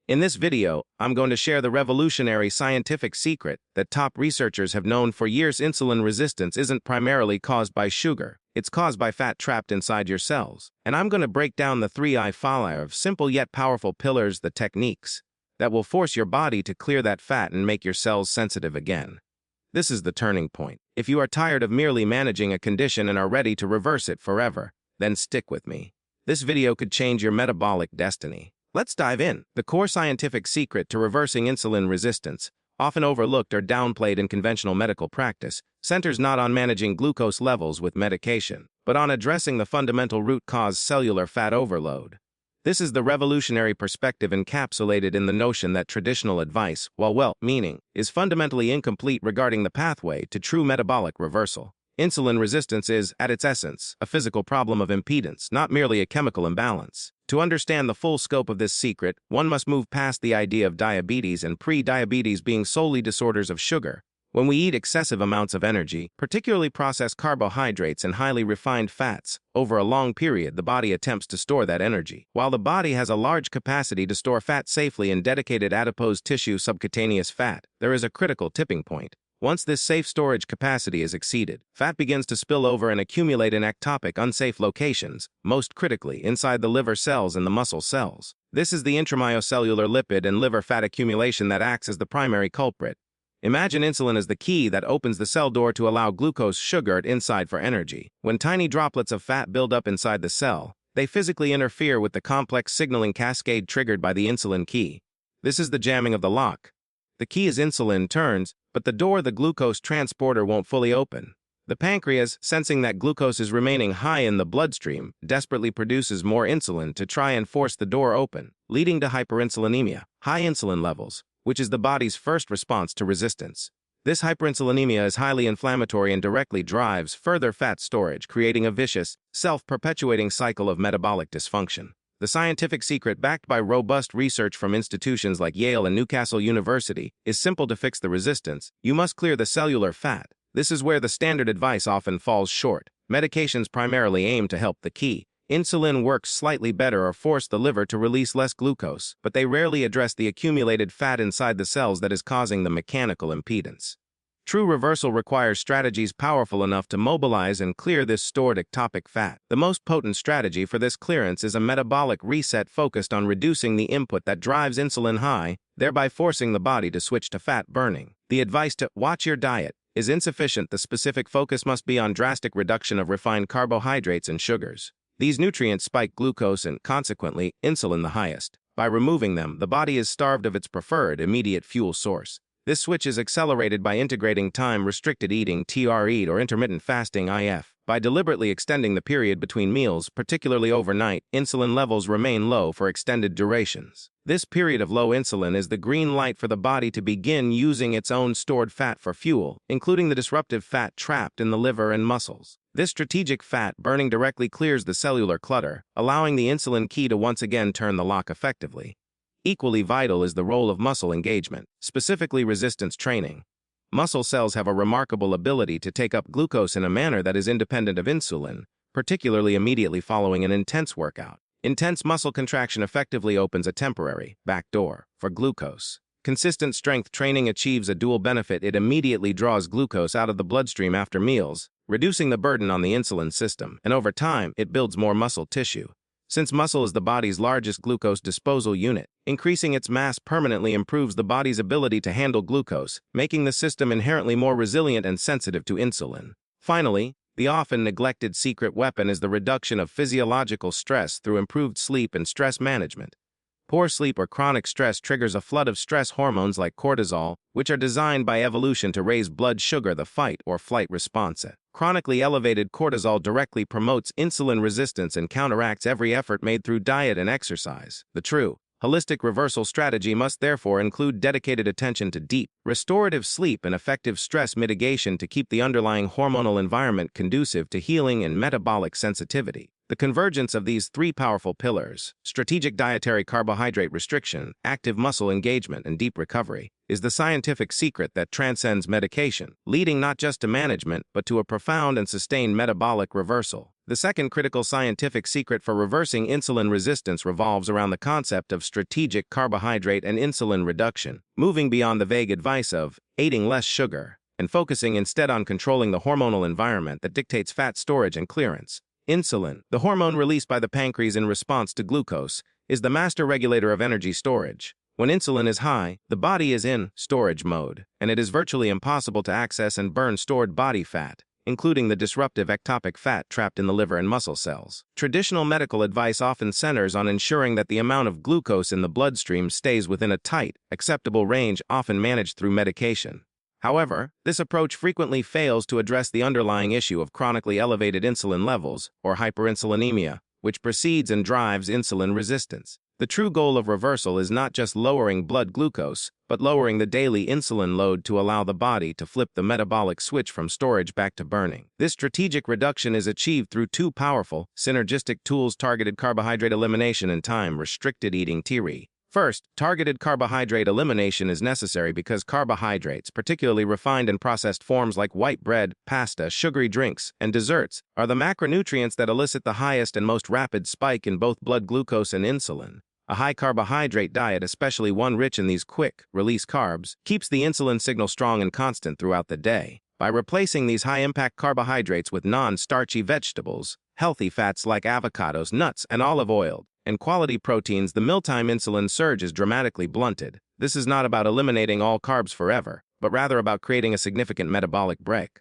In this video, I'm going to share the revolutionary scientific secret that top researchers have known for years. Insulin resistance isn't primarily caused by sugar. It's caused by fat trapped inside your cells. And I'm going to break down the 3-5 simple yet powerful pillars, the techniques that will force your body to clear that fat and make your cells sensitive again. This is the turning point. If you are tired of merely managing a condition and are ready to reverse it forever, then stick with me. This video could change your metabolic destiny. Let's dive in. The core scientific secret to reversing insulin resistance, often overlooked or downplayed in conventional medical practice, centers not on managing glucose levels with medication, but on addressing the fundamental root cause: cellular fat overload. This is the revolutionary perspective encapsulated in the notion that traditional advice, while well-meaning, is fundamentally incomplete regarding the pathway to true metabolic reversal. Insulin resistance is, at its essence, a physical problem of impedance, not merely a chemical imbalance. To understand the full scope of this secret, one must move past the idea of diabetes and pre-diabetes being solely disorders of sugar. When we eat excessive amounts of energy, particularly processed carbohydrates and highly refined fats, over a long period the body attempts to store that energy. While the body has a large capacity to store fat safely in dedicated adipose tissue subcutaneous fat, there is a critical tipping point. Once this safe storage capacity is exceeded, fat begins to spill over and accumulate in ectopic, unsafe locations, most critically inside the liver cells and the muscle cells. This is the intramyocellular lipid and liver fat accumulation that acts as the primary culprit. Imagine insulin as the key that opens the cell door to allow glucose sugar inside for energy. When tiny droplets of fat build up inside the cell, they physically interfere with the complex signaling cascade triggered by the insulin key. This is the jamming of the lock. The key as insulin turns, but the door, the glucose transporter, won't fully open. The pancreas, sensing that glucose is remaining high in the bloodstream, desperately produces more insulin to try and force the door open, leading to hyperinsulinemia, high insulin levels, which is the body's first response to resistance. This hyperinsulinemia is highly inflammatory and directly drives further fat storage, creating a vicious, self-perpetuating cycle of metabolic dysfunction. The scientific secret, backed by robust research from institutions like Yale and Newcastle University, is simple to fix the resistance. You must clear the cellular fat. This is where the standard advice often falls short. Medications primarily aim to help the key. Insulin works slightly better or force the liver to release less glucose, but they rarely address the accumulated fat inside the cells that is causing the mechanical impedance. True reversal requires strategies powerful enough to mobilize and clear this stored ectopic fat. The most potent strategy for this clearance is a metabolic reset focused on reducing the input that drives insulin high, thereby forcing the body to switch to fat burning. The advice to watch your diet is insufficient. The specific focus must be on drastic reduction of refined carbohydrates and sugars. These nutrients spike glucose and, consequently, insulin the highest. By removing them, the body is starved of its preferred immediate fuel source. This switch is accelerated by integrating time-restricted eating (TRE) or intermittent fasting (IF). By deliberately extending the period between meals, particularly overnight, insulin levels remain low for extended durations. This period of low insulin is the green light for the body to begin using its own stored fat for fuel, including the disruptive fat trapped in the liver and muscles. This strategic fat burning directly clears the cellular clutter, allowing the insulin key to once again turn the lock effectively. Equally vital is the role of muscle engagement, specifically resistance training. Muscle cells have a remarkable ability to take up glucose in a manner that is independent of insulin, particularly immediately following an intense workout. Intense muscle contraction effectively opens a temporary back door for glucose. Consistent strength training achieves a dual benefit. It immediately draws glucose out of the bloodstream after meals, reducing the burden on the insulin system, and over time, it builds more muscle tissue. Since muscle is the body's largest glucose disposal unit, increasing its mass permanently improves the body's ability to handle glucose, making the system inherently more resilient and sensitive to insulin. Finally, the often neglected secret weapon is the reduction of physiological stress through improved sleep and stress management. Poor sleep or chronic stress triggers a flood of stress hormones like cortisol, which are designed by evolution to raise blood sugar, the fight or flight response. Chronically elevated cortisol directly promotes insulin resistance and counteracts every effort made through diet and exercise. The true, holistic reversal strategy must therefore include dedicated attention to deep, restorative sleep and effective stress mitigation to keep the underlying hormonal environment conducive to healing and metabolic sensitivity. The convergence of these three powerful pillars, strategic dietary carbohydrate restriction, active muscle engagement, and deep recovery, is the scientific secret that transcends medication, leading not just to management, but to a profound and sustained metabolic reversal. The second critical scientific secret for reversing insulin resistance revolves around the concept of strategic carbohydrate and insulin reduction, moving beyond the vague advice of eating less sugar and focusing instead on controlling the hormonal environment that dictates fat storage and clearance. Insulin, the hormone released by the pancreas in response to glucose, is the master regulator of energy storage. When insulin is high, the body is in storage mode, and it is virtually impossible to access and burn stored body fat, including the disruptive ectopic fat trapped in the liver and muscle cells. Traditional medical advice often centers on ensuring that the amount of glucose in the bloodstream stays within a tight, acceptable range, often managed through medication. However, this approach frequently fails to address the underlying issue of chronically elevated insulin levels, or hyperinsulinemia, which precedes and drives insulin resistance. The true goal of reversal is not just lowering blood glucose, but lowering the daily insulin load to allow the body to flip the metabolic switch from storage back to burning. This strategic reduction is achieved through two powerful, synergistic tools: targeted carbohydrate elimination and time-restricted eating (TRE). First, targeted carbohydrate elimination is necessary because carbohydrates, particularly refined and processed forms like white bread, pasta, sugary drinks, and desserts, are the macronutrients that elicit the highest and most rapid spike in both blood glucose and insulin. A high-carbohydrate diet, especially one rich in these quick-release carbs, keeps the insulin signal strong and constant throughout the day. By replacing these high-impact carbohydrates with non-starchy vegetables, healthy fats like avocados, nuts, and olive oil, and quality proteins, the mealtime insulin surge is dramatically blunted. This is not about eliminating all carbs forever, but rather about creating a significant metabolic break,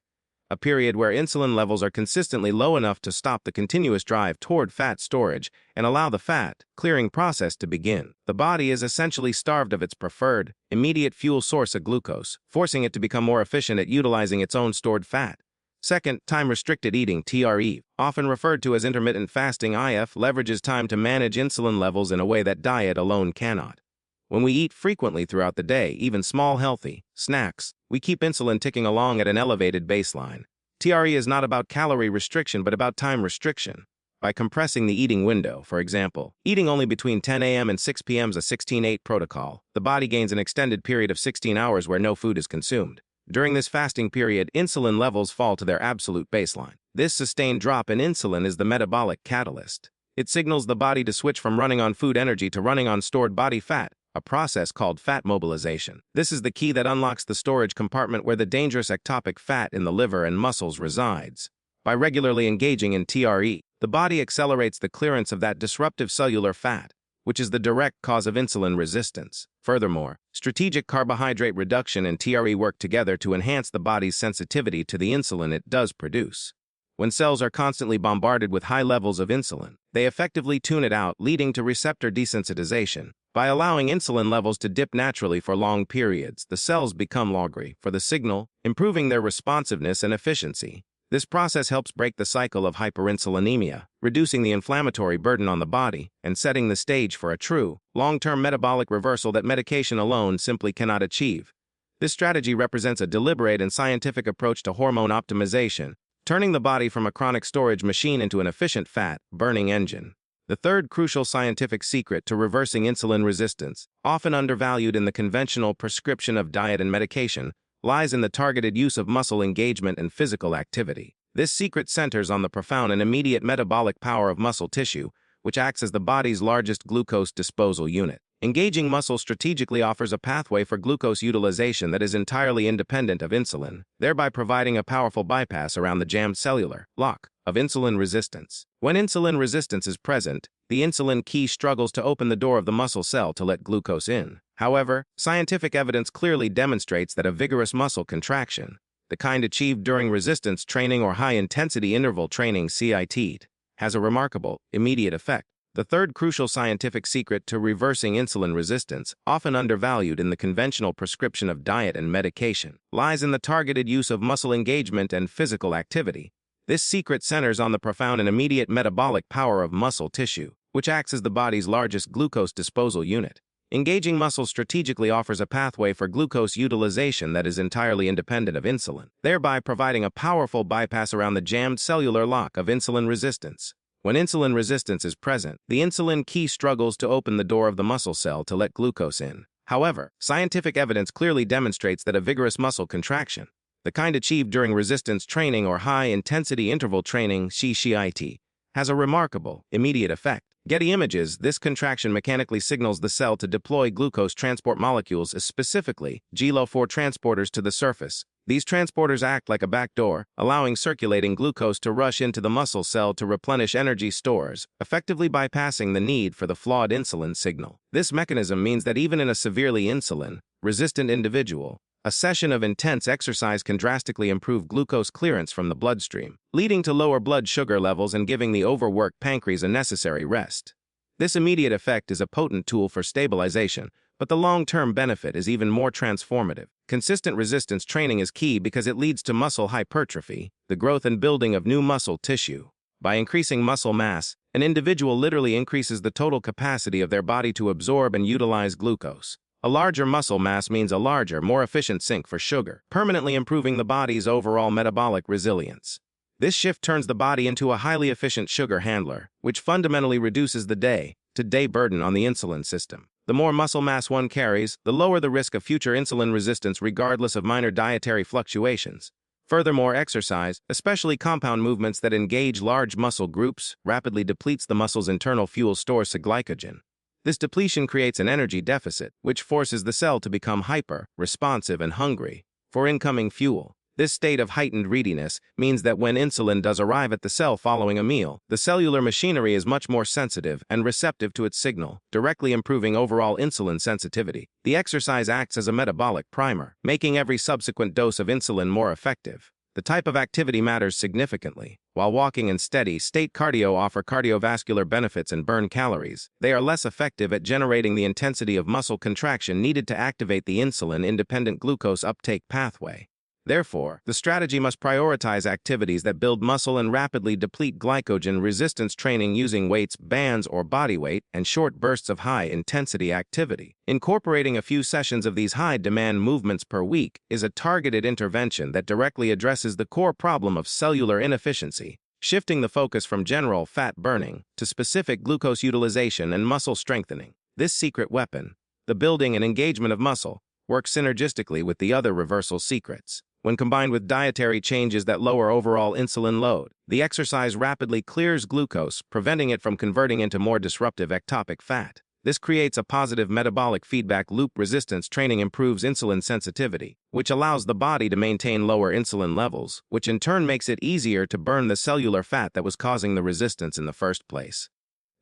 a period where insulin levels are consistently low enough to stop the continuous drive toward fat storage and allow the fat-clearing process to begin. The body is essentially starved of its preferred, immediate fuel source of glucose, forcing it to become more efficient at utilizing its own stored fat. Second, time-restricted eating (TRE), often referred to as intermittent fasting (IF), leverages time to manage insulin levels in a way that diet alone cannot. When we eat frequently throughout the day, even small healthy snacks, we keep insulin ticking along at an elevated baseline. TRE is not about calorie restriction but about time restriction. By compressing the eating window, for example, eating only between 10 a.m. and 6 p.m. is a 16-8 protocol. The body gains an extended period of 16 hours where no food is consumed. During this fasting period, insulin levels fall to their absolute baseline. This sustained drop in insulin is the metabolic catalyst. It signals the body to switch from running on food energy to running on stored body fat, a process called fat mobilization. This is the key that unlocks the storage compartment where the dangerous ectopic fat in the liver and muscles resides. By regularly engaging in TRE, the body accelerates the clearance of that disruptive cellular fat, which is the direct cause of insulin resistance. Furthermore, strategic carbohydrate reduction and TRE work together to enhance the body's sensitivity to the insulin it does produce. When cells are constantly bombarded with high levels of insulin, they effectively tune it out, leading to receptor desensitization. By allowing insulin levels to dip naturally for long periods, the cells become hungry for the signal, improving their responsiveness and efficiency. This process helps break the cycle of hyperinsulinemia, reducing the inflammatory burden on the body and setting the stage for a true, long-term metabolic reversal that medication alone simply cannot achieve. This strategy represents a deliberate and scientific approach to hormone optimization, turning the body from a chronic storage machine into an efficient fat-burning engine. The third crucial scientific secret to reversing insulin resistance, often undervalued in the conventional prescription of diet and medication, lies in the targeted use of muscle engagement and physical activity. This secret centers on the profound and immediate metabolic power of muscle tissue, which acts as the body's largest glucose disposal unit. Engaging muscle strategically offers a pathway for glucose utilization that is entirely independent of insulin, thereby providing a powerful bypass around the jammed cellular lock of insulin resistance. When insulin resistance is present, the insulin key struggles to open the door of the muscle cell to let glucose in. However, scientific evidence clearly demonstrates that a vigorous muscle contraction, the kind achieved during resistance training or high-intensity interval training (CIT), has a remarkable, immediate effect. The third crucial scientific secret to reversing insulin resistance, often undervalued in the conventional prescription of diet and medication, lies in the targeted use of muscle engagement and physical activity. This secret centers on the profound and immediate metabolic power of muscle tissue, which acts as the body's largest glucose disposal unit. Engaging muscle strategically offers a pathway for glucose utilization that is entirely independent of insulin, thereby providing a powerful bypass around the jammed cellular lock of insulin resistance. When insulin resistance is present, the insulin key struggles to open the door of the muscle cell to let glucose in. However, scientific evidence clearly demonstrates that a vigorous muscle contraction, the kind achieved during resistance training or high-intensity interval training (HIIT), has a remarkable, immediate effect. Getty images, this contraction mechanically signals the cell to deploy glucose transport molecules, specifically GLO4 transporters, to the surface. These transporters act like a backdoor, allowing circulating glucose to rush into the muscle cell to replenish energy stores, effectively bypassing the need for the flawed insulin signal. This mechanism means that even in a severely insulin-resistant individual, a session of intense exercise can drastically improve glucose clearance from the bloodstream, leading to lower blood sugar levels and giving the overworked pancreas a necessary rest. This immediate effect is a potent tool for stabilization, but the long-term benefit is even more transformative. Consistent resistance training is key because it leads to muscle hypertrophy, the growth and building of new muscle tissue. By increasing muscle mass, an individual literally increases the total capacity of their body to absorb and utilize glucose. A larger muscle mass means a larger, more efficient sink for sugar, permanently improving the body's overall metabolic resilience. This shift turns the body into a highly efficient sugar handler, which fundamentally reduces the day-to-day burden on the insulin system. The more muscle mass one carries, the lower the risk of future insulin resistance regardless of minor dietary fluctuations. Furthermore, exercise, especially compound movements that engage large muscle groups, rapidly depletes the muscle's internal fuel stores to glycogen. This depletion creates an energy deficit, which forces the cell to become hyper-responsive and hungry for incoming fuel. This state of heightened readiness means that when insulin does arrive at the cell following a meal, the cellular machinery is much more sensitive and receptive to its signal, directly improving overall insulin sensitivity. The exercise acts as a metabolic primer, making every subsequent dose of insulin more effective. The type of activity matters significantly. While walking and steady-state cardio offer cardiovascular benefits and burn calories, they are less effective at generating the intensity of muscle contraction needed to activate the insulin-independent glucose uptake pathway. Therefore, the strategy must prioritize activities that build muscle and rapidly deplete glycogen. Resistance training using weights, bands, or body weight, and short bursts of high-intensity activity. Incorporating a few sessions of these high-demand movements per week is a targeted intervention that directly addresses the core problem of cellular inefficiency, shifting the focus from general fat burning to specific glucose utilization and muscle strengthening. This secret weapon, the building and engagement of muscle, works synergistically with the other reversal secrets. When combined with dietary changes that lower overall insulin load, the exercise rapidly clears glucose, preventing it from converting into more disruptive ectopic fat. This creates a positive metabolic feedback loop. Resistance training improves insulin sensitivity, which allows the body to maintain lower insulin levels, which in turn makes it easier to burn the cellular fat that was causing the resistance in the first place.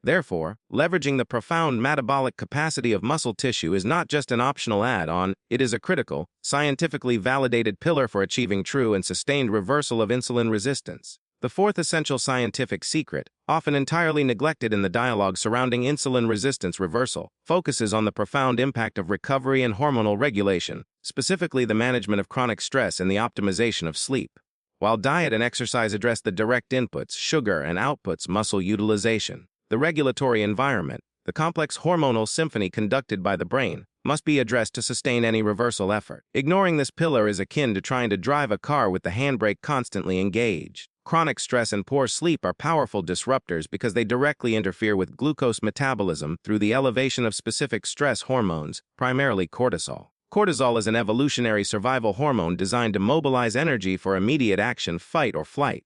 Therefore, leveraging the profound metabolic capacity of muscle tissue is not just an optional add-on, it is a critical, scientifically validated pillar for achieving true and sustained reversal of insulin resistance. The fourth essential scientific secret, often entirely neglected in the dialogue surrounding insulin resistance reversal, focuses on the profound impact of recovery and hormonal regulation, specifically the management of chronic stress and the optimization of sleep. While diet and exercise address the direct inputs, sugar, and outputs, muscle utilization, the regulatory environment, the complex hormonal symphony conducted by the brain, must be addressed to sustain any reversal effort. Ignoring this pillar is akin to trying to drive a car with the handbrake constantly engaged. Chronic stress and poor sleep are powerful disruptors because they directly interfere with glucose metabolism through the elevation of specific stress hormones, primarily cortisol. Cortisol is an evolutionary survival hormone designed to mobilize energy for immediate action, fight or flight.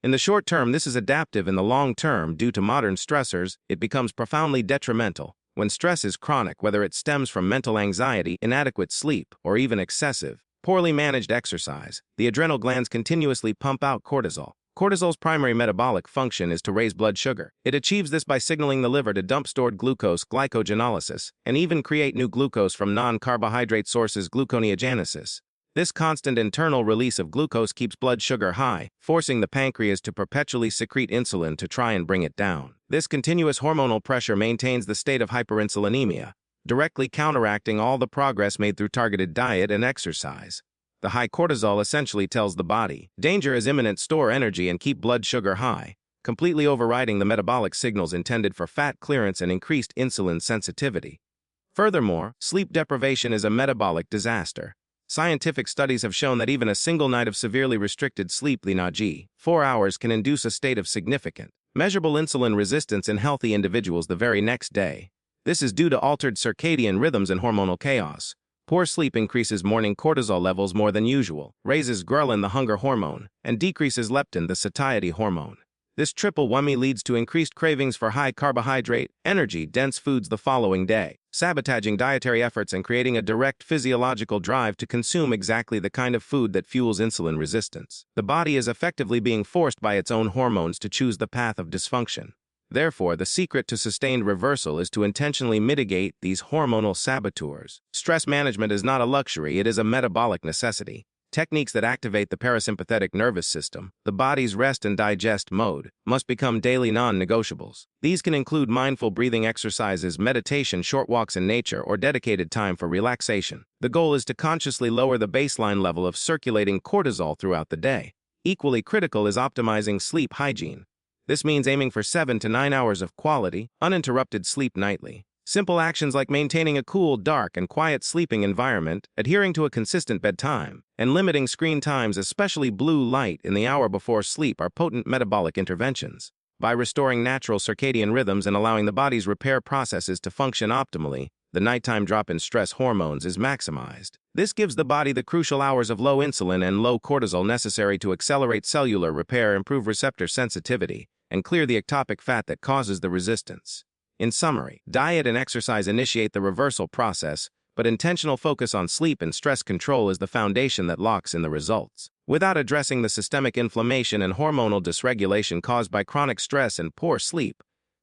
In the short term, this is adaptive. In the long term, due to modern stressors, it becomes profoundly detrimental. When stress is chronic, whether it stems from mental anxiety, inadequate sleep, or even excessive, poorly managed exercise, the adrenal glands continuously pump out cortisol. Cortisol's primary metabolic function is to raise blood sugar. It achieves this by signaling the liver to dump stored glucose, glycogenolysis, and even create new glucose from non-carbohydrate sources, gluconeogenesis. This constant internal release of glucose keeps blood sugar high, forcing the pancreas to perpetually secrete insulin to try and bring it down. This continuous hormonal pressure maintains the state of hyperinsulinemia, directly counteracting all the progress made through targeted diet and exercise. The high cortisol essentially tells the body, danger is imminent, store energy and keep blood sugar high, completely overriding the metabolic signals intended for fat clearance and increased insulin sensitivity. Furthermore, sleep deprivation is a metabolic disaster. Scientific studies have shown that even a single night of severely restricted sleep, 4 hours, can induce a state of significant, measurable insulin resistance in healthy individuals the very next day. This is due to altered circadian rhythms and hormonal chaos. Poor sleep increases morning cortisol levels more than usual, raises ghrelin, the hunger hormone, and decreases leptin, the satiety hormone. This triple whammy leads to increased cravings for high-carbohydrate, energy-dense foods the following day, sabotaging dietary efforts and creating a direct physiological drive to consume exactly the kind of food that fuels insulin resistance. The body is effectively being forced by its own hormones to choose the path of dysfunction. Therefore, the secret to sustained reversal is to intentionally mitigate these hormonal saboteurs. Stress management is not a luxury, it is a metabolic necessity. Techniques that activate the parasympathetic nervous system, the body's rest and digest mode, must become daily non-negotiables. These can include mindful breathing exercises, meditation, short walks in nature, or dedicated time for relaxation. The goal is to consciously lower the baseline level of circulating cortisol throughout the day. Equally critical is optimizing sleep hygiene. This means aiming for 7 to 9 hours of quality, uninterrupted sleep nightly. Simple actions like maintaining a cool, dark, and quiet sleeping environment, adhering to a consistent bedtime, and limiting screen times, especially blue light, in the hour before sleep are potent metabolic interventions. By restoring natural circadian rhythms and allowing the body's repair processes to function optimally, the nighttime drop in stress hormones is maximized. This gives the body the crucial hours of low insulin and low cortisol necessary to accelerate cellular repair, improve receptor sensitivity, and clear the ectopic fat that causes the resistance. In summary, diet and exercise initiate the reversal process, but intentional focus on sleep and stress control is the foundation that locks in the results. Without addressing the systemic inflammation and hormonal dysregulation caused by chronic stress and poor sleep,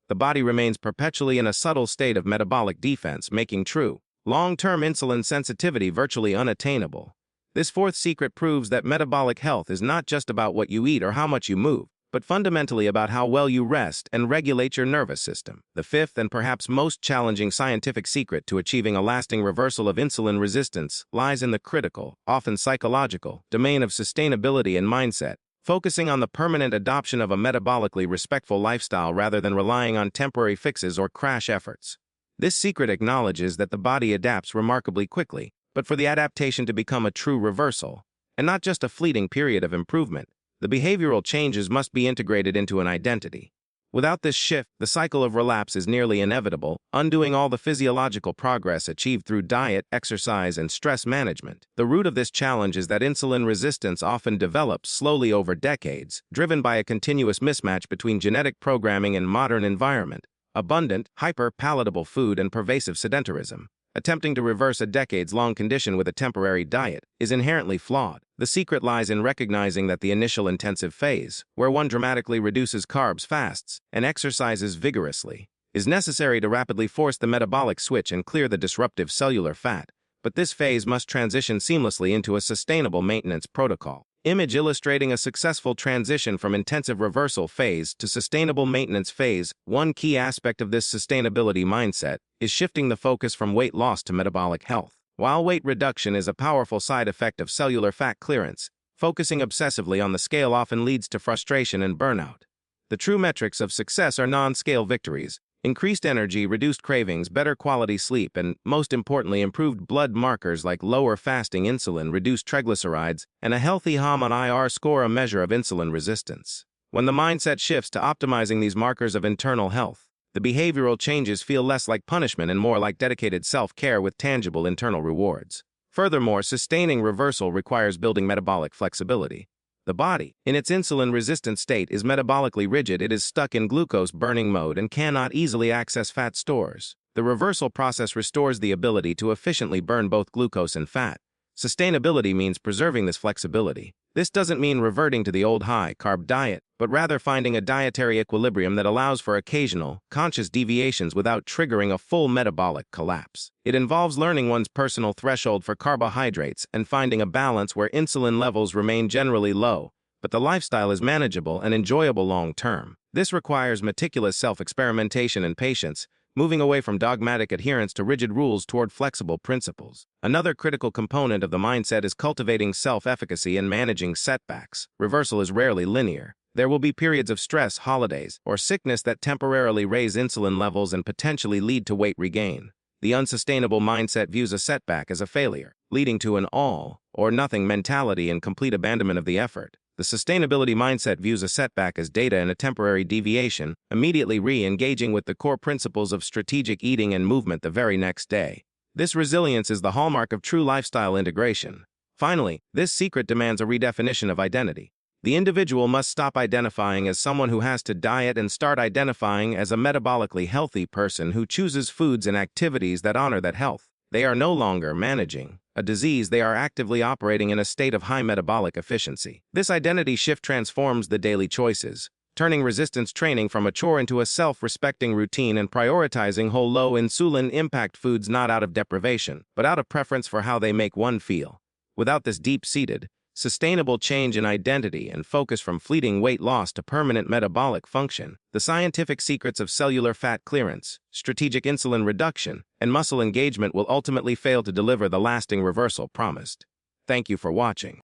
the body remains perpetually in a subtle state of metabolic defense, making true, long-term insulin sensitivity virtually unattainable. This fourth secret proves that metabolic health is not just about what you eat or how much you move, but fundamentally about how well you rest and regulate your nervous system. The fifth and perhaps most challenging scientific secret to achieving a lasting reversal of insulin resistance lies in the critical, often psychological, domain of sustainability and mindset, focusing on the permanent adoption of a metabolically respectful lifestyle rather than relying on temporary fixes or crash efforts. This secret acknowledges that the body adapts remarkably quickly, but for the adaptation to become a true reversal, and not just a fleeting period of improvement, the behavioral changes must be integrated into an identity. Without this shift, the cycle of relapse is nearly inevitable, undoing all the physiological progress achieved through diet, exercise, and stress management. The root of this challenge is that insulin resistance often develops slowly over decades, driven by a continuous mismatch between genetic programming and modern environment, abundant, hyper-palatable food, and pervasive sedentarism. Attempting to reverse a decades-long condition with a temporary diet is inherently flawed. The secret lies in recognizing that the initial intensive phase, where one dramatically reduces carbs, fasts, and exercises vigorously, is necessary to rapidly force the metabolic switch and clear the disruptive cellular fat, but this phase must transition seamlessly into a sustainable maintenance protocol. Image illustrating a successful transition from intensive reversal phase to sustainable maintenance phase. One key aspect of this sustainability mindset is shifting the focus from weight loss to metabolic health. While weight reduction is a powerful side effect of cellular fat clearance, focusing obsessively on the scale often leads to frustration and burnout. The true metrics of success are non-scale victories: increased energy, reduced cravings, better quality sleep, and, most importantly, improved blood markers like lower fasting insulin, reduced triglycerides, and a healthy HOM-IR score, a measure of insulin resistance. When the mindset shifts to optimizing these markers of internal health, the behavioral changes feel less like punishment and more like dedicated self-care with tangible internal rewards. Furthermore, sustaining reversal requires building metabolic flexibility. The body, in its insulin-resistant state, is metabolically rigid. It is stuck in glucose-burning mode and cannot easily access fat stores. The reversal process restores the ability to efficiently burn both glucose and fat. Sustainability means preserving this flexibility. This doesn't mean reverting to the old high-carb diet, but rather finding a dietary equilibrium that allows for occasional, conscious deviations without triggering a full metabolic collapse. It involves learning one's personal threshold for carbohydrates and finding a balance where insulin levels remain generally low, but the lifestyle is manageable and enjoyable long-term. This requires meticulous self-experimentation and patience, moving away from dogmatic adherence to rigid rules toward flexible principles. Another critical component of the mindset is cultivating self-efficacy and managing setbacks. Reversal is rarely linear. There will be periods of stress, holidays, or sickness that temporarily raise insulin levels and potentially lead to weight regain. The unsustainable mindset views a setback as a failure, leading to an all-or-nothing mentality and complete abandonment of the effort. The sustainability mindset views a setback as data and a temporary deviation, immediately re-engaging with the core principles of strategic eating and movement the very next day. This resilience is the hallmark of true lifestyle integration. Finally, this secret demands a redefinition of identity. The individual must stop identifying as someone who has to diet and start identifying as a metabolically healthy person who chooses foods and activities that honor that health. They are no longer managing a disease, they are actively operating in a state of high metabolic efficiency. This identity shift transforms the daily choices, turning resistance training from a chore into a self-respecting routine and prioritizing whole low-insulin impact foods not out of deprivation, but out of preference for how they make one feel. Without this deep-seated, sustainable change in identity and focus from fleeting weight loss to permanent metabolic function, the scientific secrets of cellular fat clearance, strategic insulin reduction, and muscle engagement will ultimately fail to deliver the lasting reversal promised. Thank you for watching.